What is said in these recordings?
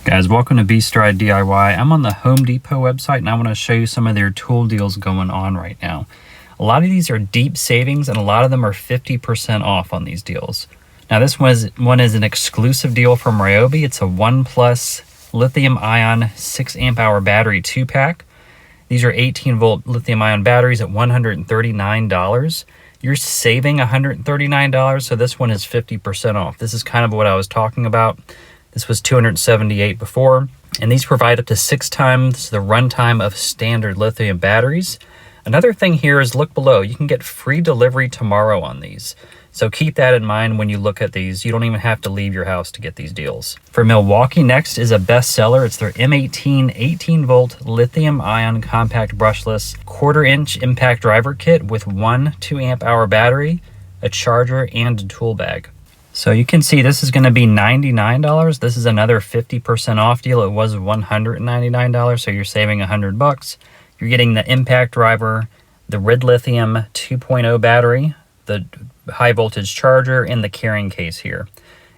Guys, welcome to B-Stride DIY. I'm on the Home Depot website and I want to show you some of their tool deals going on right now. A lot of these are deep savings and a lot of them are 50% off on these deals. Now this one is an exclusive deal from Ryobi. It's a 1 Plus lithium ion 6 amp hour battery 2-pack. These are 18 volt lithium ion batteries at $139. You're saving $139, so this one is 50% off. This is kind of what I was talking about. This was $278 before, and these provide up to 6 times the runtime of standard lithium batteries. Another thing here is look below. You can get free delivery tomorrow on these. So keep that in mind when you look at these. You don't even have to leave your house to get these deals. For Milwaukee, next is a bestseller. It's their M18 18 volt lithium ion compact brushless 1/4 inch impact driver kit with one 2 amp hour battery, a charger, and a tool bag. So you can see this is going to be $99. This is another 50% off deal. It was $199, so you're saving $100. You're getting the impact driver, the red lithium 2.0 battery, the high voltage charger, and the carrying case here.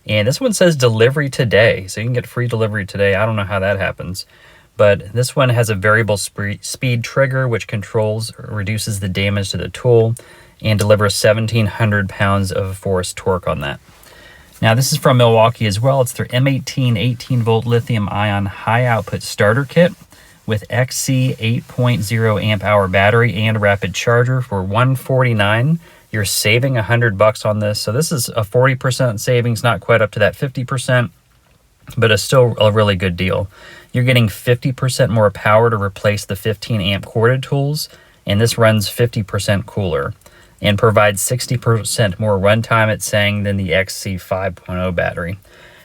And this one says delivery today, so you can get free delivery today. I don't know how that happens, but this one has a variable speed trigger which controls or reduces the damage to the tool and delivers 1,700 pounds of force torque on that. Now this is from Milwaukee as well. It's their M18 18 volt lithium ion high output starter kit with XC 8.0 amp hour battery and rapid charger for $149. You're saving $100 on this. So this is a 40% savings, not quite up to that 50%, but it's still a really good deal. You're getting 50% more power to replace the 15 amp corded tools, and this runs 50% cooler and provides 60% more runtime, it's saying, than the XC 5.0 battery.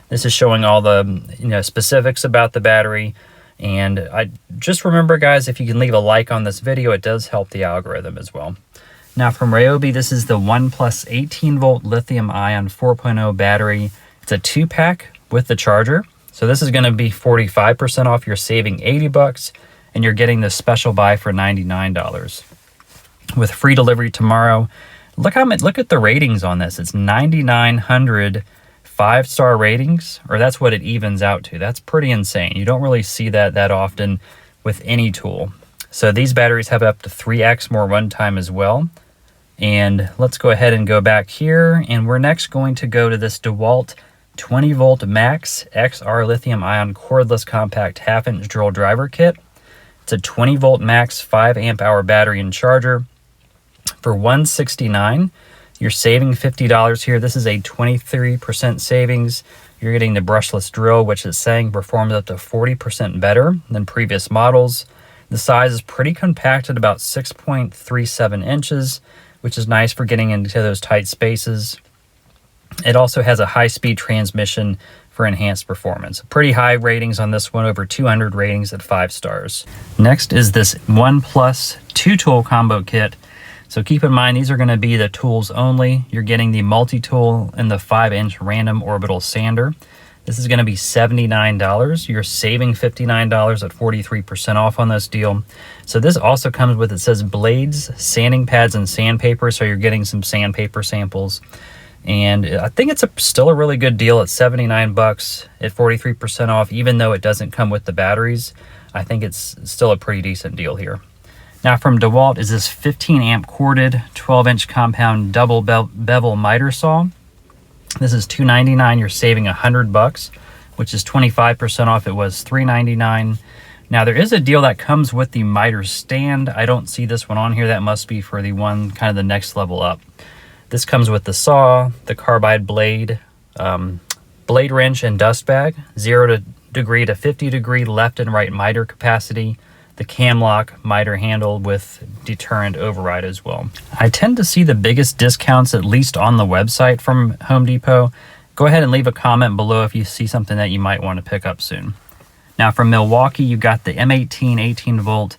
This is showing all the specifics about the battery. And I just remember, guys, if you can leave a like on this video, it does help the algorithm as well. Now from Ryobi, this is the 1 Plus 18 volt lithium ion 4.0 battery. It's a 2-pack with the charger. So this is going to be 45% off. You're saving $80 and you're getting the special buy for $99 with free delivery tomorrow. Look at the ratings on this. It's 9,900 5-star ratings, or that's what it evens out to. That's pretty insane. You don't really see that often with any tool. So these batteries have up to 3x more runtime as well. And let's go ahead and go back here, and we're next going to go to this Dewalt 20 volt max XR lithium ion cordless compact 1/2 inch drill driver kit. It's a 20 volt max 5 amp hour battery and charger for $169. You're saving $50 here. This is a 23% savings. You're getting the brushless drill, which is saying performs up to 40% better than previous models. The size is pretty compact at about 6.37 inches, which is nice for getting into those tight spaces. It also has a high-speed transmission for enhanced performance. Pretty high ratings on this one, over 200 ratings at 5 stars. Next is this 1 Plus 2-tool combo kit. So keep in mind, these are going to be the tools only. You're getting the multi-tool and the 5-inch random orbital sander. This is going to be $79. You're saving $59 at 43% off on this deal. So this also comes with, it says blades, sanding pads, and sandpaper. So you're getting some sandpaper samples. And I think it's still a really good deal at $79 at 43% off, even though it doesn't come with the batteries. I think it's still a pretty decent deal here. Now from Dewalt is this 15 amp corded 12-inch compound double bevel miter saw. This is $299. You're saving $100, which is 25% off. It was $399. Now there is a deal that comes with the miter stand. I don't see this one on here. That must be for the one kind of the next level up. This comes with the saw, the carbide blade, blade wrench, and dust bag, 0 degree to 50 degree left and right miter capacity, the cam lock miter handle with deterrent override as well. I tend to see the biggest discounts, at least on the website from Home Depot. Go ahead and leave a comment below if you see something that you might want to pick up soon. Now from Milwaukee, you got the M18 18 volt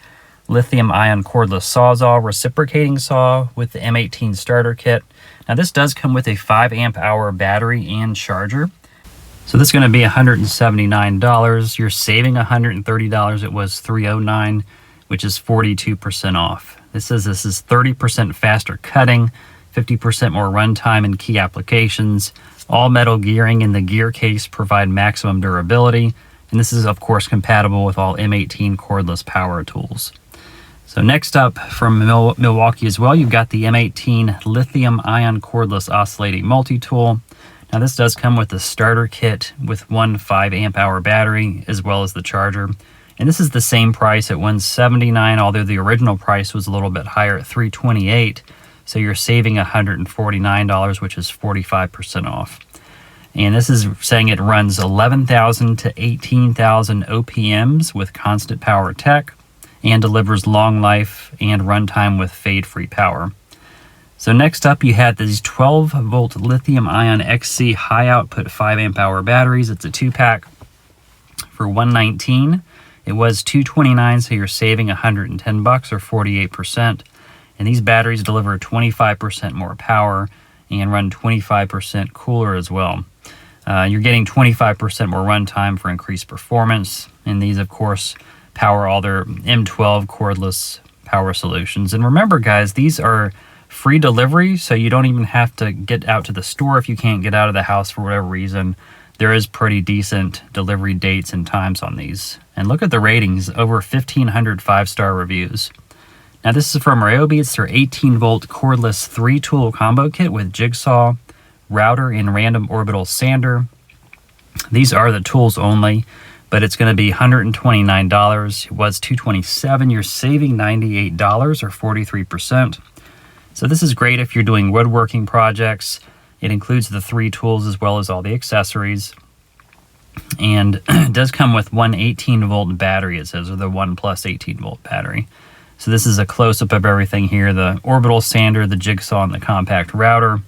lithium ion cordless sawzall reciprocating saw with the M18 starter kit. Now this does come with a 5 amp hour battery and charger. So this is going to be $179. You're saving $130. It was $309, which is 42% off. This is 30% faster cutting, 50% more runtime in key applications. All metal gearing in the gear case provide maximum durability. And this is, of course, compatible with all M18 cordless power tools. So next up from Milwaukee as well, you've got the M18 lithium-ion cordless oscillating multi-tool. Now this does come with the starter kit with one 5 amp hour battery as well as the charger. And this is the same price at $179, although the original price was a little bit higher at $328. So you're saving $149, which is 45% off. And this is saying it runs 11,000 to 18,000 OPMs with constant power tech and delivers long life and runtime with fade-free power. So next up, you had these 12-volt lithium-ion XC high-output 5 amp hour batteries. It's a 2-pack for $119. It was $229, so you're saving $110 or 48%. And these batteries deliver 25% more power and run 25% cooler as well. You're getting 25% more runtime for increased performance. And these, of course, power all their M12 cordless power solutions. And remember, guys, these are free delivery, so you don't even have to get out to the store if you can't get out of the house for whatever reason. There is pretty decent delivery dates and times on these. And look at the ratings, over 1,500 5-star reviews. Now this is from Ryobi. It's their 18-volt cordless 3-tool combo kit with jigsaw, router, and random orbital sander. These are the tools only, but it's going to be $129. It was $227. You're saving $98 or 43%. So this is great if you're doing woodworking projects. It includes the 3 tools as well as all the accessories. And it does come with one 18-volt battery, it says, or the 1 plus 18-volt battery. So this is a close-up of everything here, the orbital sander, the jigsaw, and the compact router.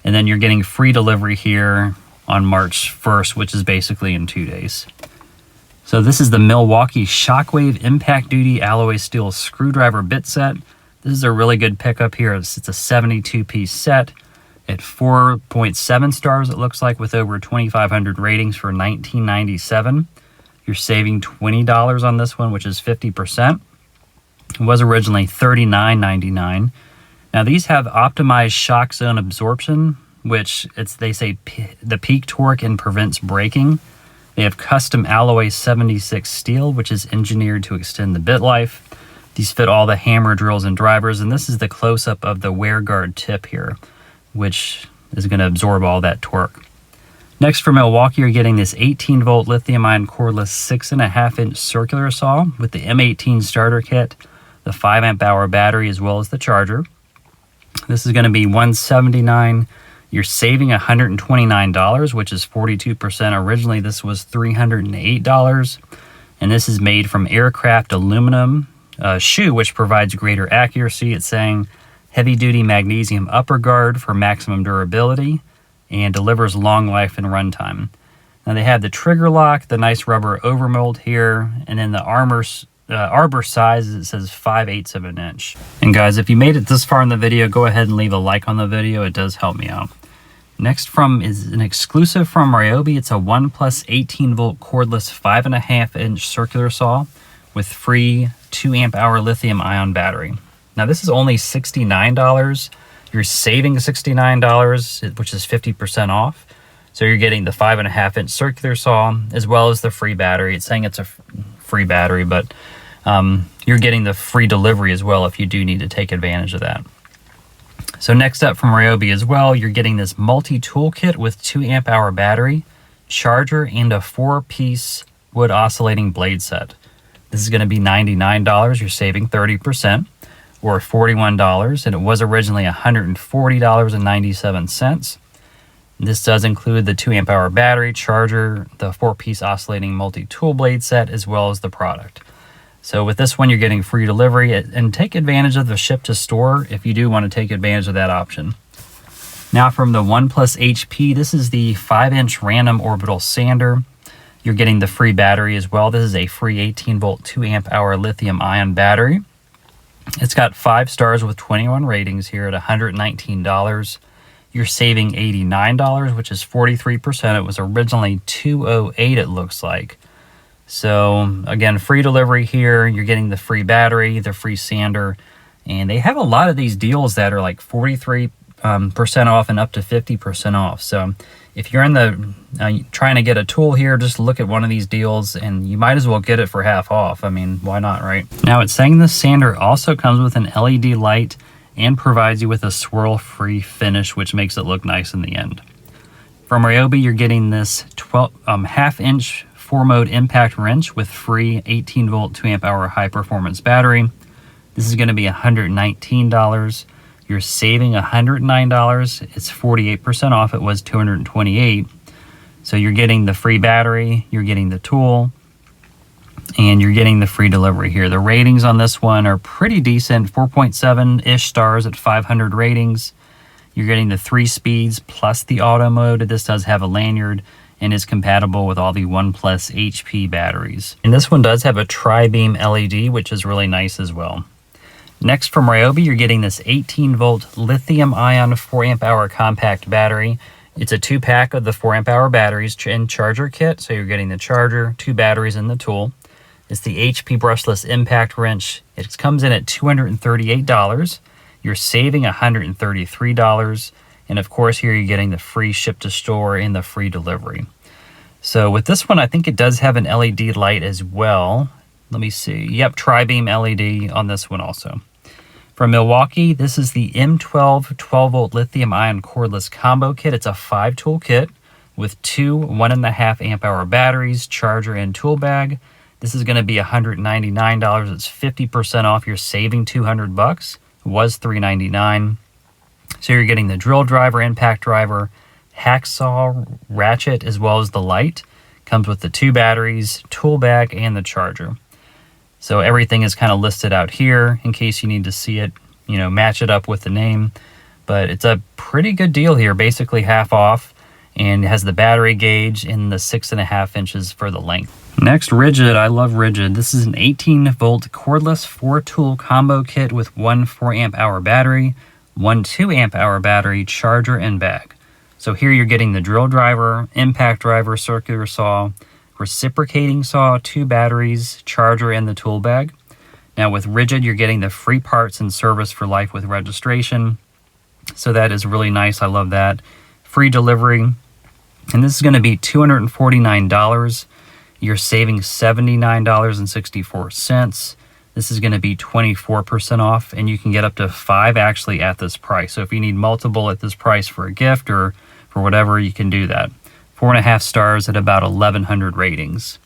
And then you're getting free delivery here on March 1st, which is basically in 2 days. So this is the Milwaukee Shockwave Impact Duty Alloy Steel Screwdriver Bit Set. This is a really good pickup here. It's a 72-piece set at 4.7 stars, it looks like, with over 2,500 ratings for $19.97. You're saving $20 on this one, which is 50%. It was originally $39.99. Now these have optimized shock zone absorption, which they say the peak torque and prevents braking. They have custom alloy 76 steel, which is engineered to extend the bit life. These fit all the hammer drills and drivers, and this is the close-up of the wear guard tip here, which is going to absorb all that torque. Next for Milwaukee, you're getting this 18-volt lithium-ion cordless 6.5-inch circular saw with the M18 starter kit, the 5 amp hour battery, as well as the charger. This is going to be $179. You're saving $129, which is 42%. Originally, this was $308, and this is made from aircraft aluminum shoe, which provides greater accuracy. It's saying heavy-duty magnesium upper guard for maximum durability and delivers long life and runtime. Now they have the trigger lock, the nice rubber overmold here, and then the arbor size, it says 5/8 of an inch. And guys, if you made it this far in the video, go ahead and leave a like on the video. It does help me out. Next is an exclusive from Ryobi. It's a 1 plus 18-volt cordless 5.5-inch circular saw with free 2 amp hour lithium-ion battery. Now this is only $69. You're saving $69, which is 50% off. So you're getting the 5.5-inch circular saw as well as the free battery. It's saying it's a free battery, but you're getting the free delivery as well if you do need to take advantage of that. So next up from Ryobi as well, you're getting this multi-tool kit with 2 amp hour battery, charger, and a 4-piece wood oscillating blade set. This is going to be $99. You're saving 30%, or $41, and it was originally $140.97. This does include the 2 amp hour battery, charger, the 4-piece oscillating multi-tool blade set, as well as the product. So with this one, you're getting free delivery, and take advantage of the ship to store if you do want to take advantage of that option. Now from the 1 plus HP, this is the 5-inch random orbital sander. You're getting the free battery as well. This is a free 18-volt 2 amp hour lithium-ion battery. It's got 5 stars with 21 ratings here at $119. You're saving $89, which is 43%. It was originally $208, it looks like. So again, free delivery here. You're getting the free battery, the free sander, and they have a lot of these deals that are like 43% off and up to 50% off. So If you're in the trying to get a tool here, just look at one of these deals and you might as well get it for half off. I mean, why not, right? Now it's saying the sander also comes with an LED light and provides you with a swirl-free finish, which makes it look nice in the end. From Ryobi, you're getting this 1/2-inch 4-mode impact wrench with free 18-volt 2-amp-hour high-performance battery. This is going to be $119. You're saving $109. It's 48% off. It was $228. So you're getting the free battery, you're getting the tool, and you're getting the free delivery here. The ratings on this one are pretty decent, 4.7-ish stars at 500 ratings. You're getting the 3 speeds plus the auto mode. This does have a lanyard and is compatible with all the 1+ HP batteries. And this one does have a tri-beam LED, which is really nice as well. Next from Ryobi, you're getting this 18-volt lithium-ion 4-amp-hour compact battery. It's a 2-pack of the 4-amp-hour batteries in charger kit, so you're getting the charger, 2 batteries, and the tool. It's the HP brushless impact wrench. It comes in at $238. You're saving $133. And of course, here you're getting the free ship to store and the free delivery. So with this one, I think it does have an LED light as well. Let me see. Yep, tri-beam LED on this one also. From Milwaukee, this is the M12 12-volt lithium-ion cordless combo kit. It's a 5-tool kit with 2 1.5-amp-hour batteries, charger, and tool bag. This is going to be $199. It's 50% off. You're saving $200. It was $399. So you're getting the drill driver, impact driver, hacksaw, ratchet, as well as the light. Comes with the 2 batteries, tool bag, and the charger. So everything is kind of listed out here in case you need to see it, you know, match it up with the name. But it's a pretty good deal here, basically half off, and it has the battery gauge in the 6.5 inches for the length. Next, Ridgid. I love Ridgid. This is an 18-volt cordless 4-tool combo kit with 1 4-amp-hour battery, 1 2-amp-hour battery, charger, and bag. So here you're getting the drill driver, impact driver, circular saw, reciprocating saw, 2 batteries, charger, and the tool bag. Now with Ridgid, you're getting the free parts and service for life with registration. So that is really nice. I love that. Free delivery. And this is going to be $249. You're saving $79.64. This is going to be 24% off, and you can get up to 5 actually at this price. So if you need multiple at this price for a gift or for whatever, you can do that. 4.5 stars at about 1,100 ratings.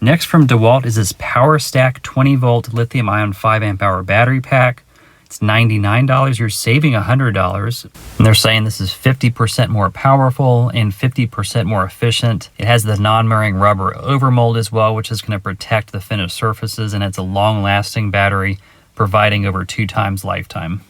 Next from Dewalt is this Powerstack 20-volt lithium-ion 5-amp-hour battery pack. It's $99. You're saving $100. And they're saying this is 50% more powerful and 50% more efficient. It has the non-marring rubber overmold as well, which is going to protect the finished surfaces, and it's a long-lasting battery, providing over 2 times lifetime.